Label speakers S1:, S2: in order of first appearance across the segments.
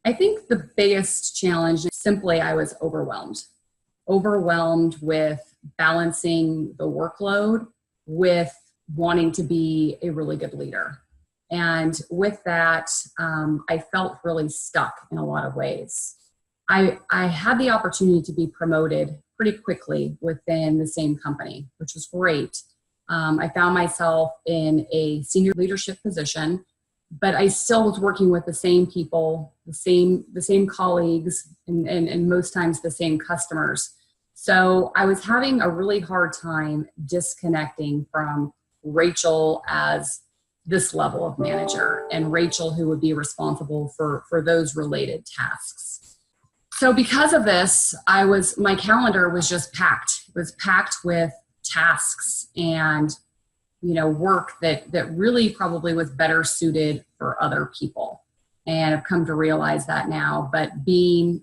S1: I think the biggest challenge is simply I was overwhelmed with balancing the workload with wanting to be a really good leader. And with that, I felt really stuck in a lot of ways. I had the opportunity to be promoted pretty quickly within the same company, which was great. I found myself in a senior leadership position, but I still was working with the same people, the same colleagues, and most times the same customers. So I was having a really hard time disconnecting from Rachel as this level of manager and Rachel who would be responsible for those related tasks. So because of this, my calendar was just packed. It was packed with tasks and work that really probably was better suited for other people. And I've come to realize that now, but being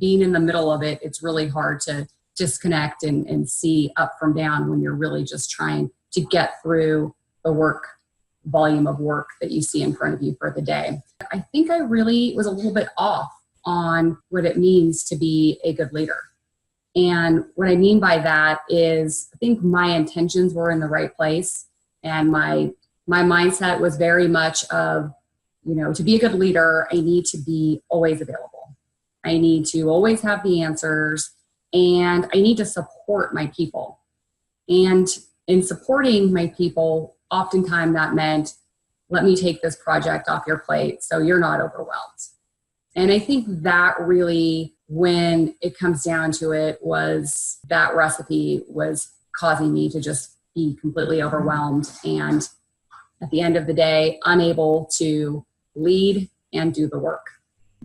S1: in the middle of it, it's really hard to disconnect and see up from down when you're really just trying to get through the volume of work that you see in front of you for the day. I think I really was a little bit off on what it means to be a good leader. And what I mean by that is I think my intentions were in the right place, and my mindset was very much of, to be a good leader, I need to be always available. I need to always have the answers, and I need to support my people. And in supporting my people, oftentimes that meant, let me take this project off your plate so you're not overwhelmed. And I think that really, when it comes down to it, was that recipe was causing me to just be completely overwhelmed and at the end of the day, unable to lead and do the work.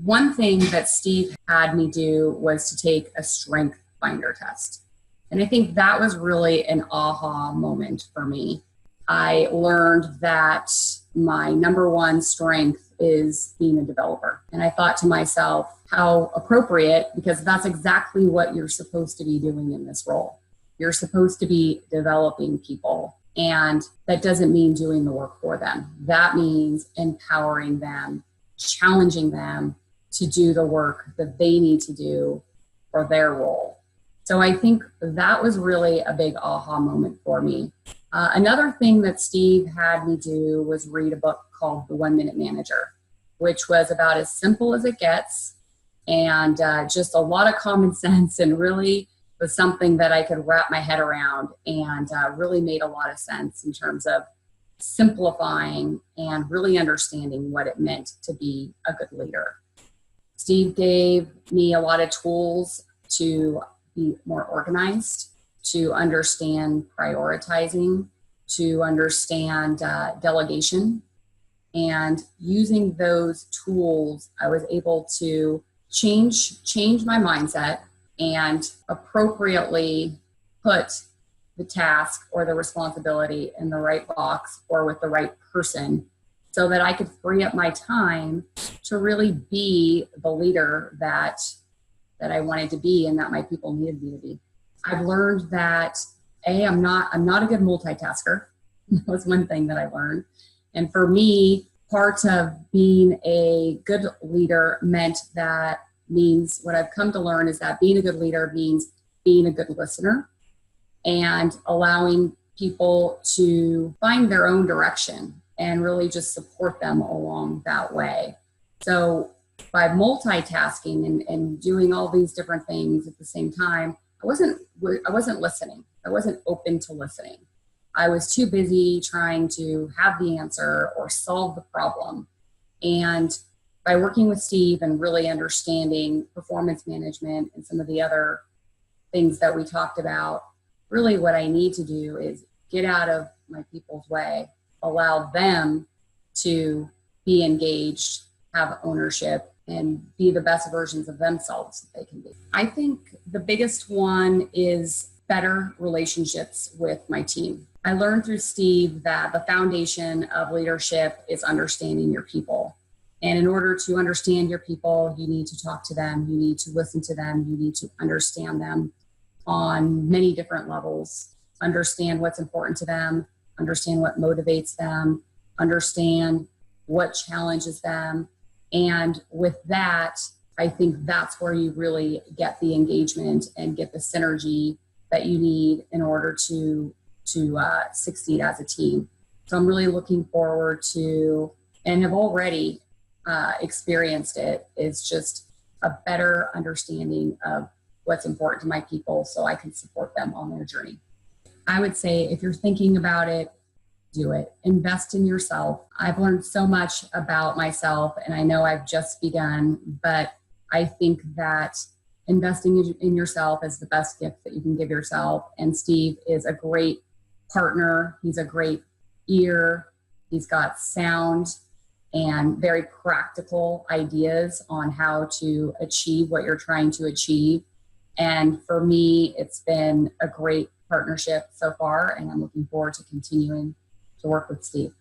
S1: One thing that Steve had me do was to take a strength finder test. And I think that was really an aha moment for me. I learned that my number one strength is being a developer. And I thought to myself, how appropriate, because that's exactly what you're supposed to be doing in this role. You're supposed to be developing people. And that doesn't mean doing the work for them. That means empowering them, challenging them to do the work that they need to do for their role. So I think that was really a big aha moment for me. Another thing that Steve had me do was read a book called The 1 Minute Manager, which was about as simple as it gets, and just a lot of common sense, and really was something that I could wrap my head around, and really made a lot of sense in terms of simplifying and really understanding what it meant to be a good leader. Steve gave me a lot of tools to be more organized, to understand prioritizing, to understand delegation. And using those tools, I was able to change my mindset and appropriately put the task or the responsibility in the right box or with the right person, so that I could free up my time to really be the leader that I wanted to be and that my people needed me to be. I've learned that I'm not a good multitasker. That was one thing that I learned. And for me, part of being a good leader means what I've come to learn is that being a good leader means being a good listener and allowing people to find their own direction and really just support them along that way. So by multitasking and doing all these different things at the same time, I wasn't listening. I wasn't open to listening. I was too busy trying to have the answer or solve the problem. And by working with Steve and really understanding performance management and some of the other things that we talked about, really what I need to do is get out of my people's way, allow them to be engaged, have ownership, and be the best versions of themselves that they can be. I think the biggest one is better relationships with my team. I learned through Steve that the foundation of leadership is understanding your people. And in order to understand your people, you need to talk to them, you need to listen to them, you need to understand them on many different levels, understand what's important to them, understand what motivates them, understand what challenges them, And with that, I think that's where you really get the engagement and get the synergy that you need in order to succeed as a team. So I'm really looking forward to, and have already experienced it, is just a better understanding of what's important to my people so I can support them on their journey. I would say if you're thinking about it, do it. Invest in yourself. I've learned so much about myself, and I know I've just begun, but I think that investing in yourself is the best gift that you can give yourself. And Steve is a great partner. He's a great ear. He's got sound and very practical ideas on how to achieve what you're trying to achieve. And for me, it's been a great partnership so far, and I'm looking forward to continuing to work with Steve.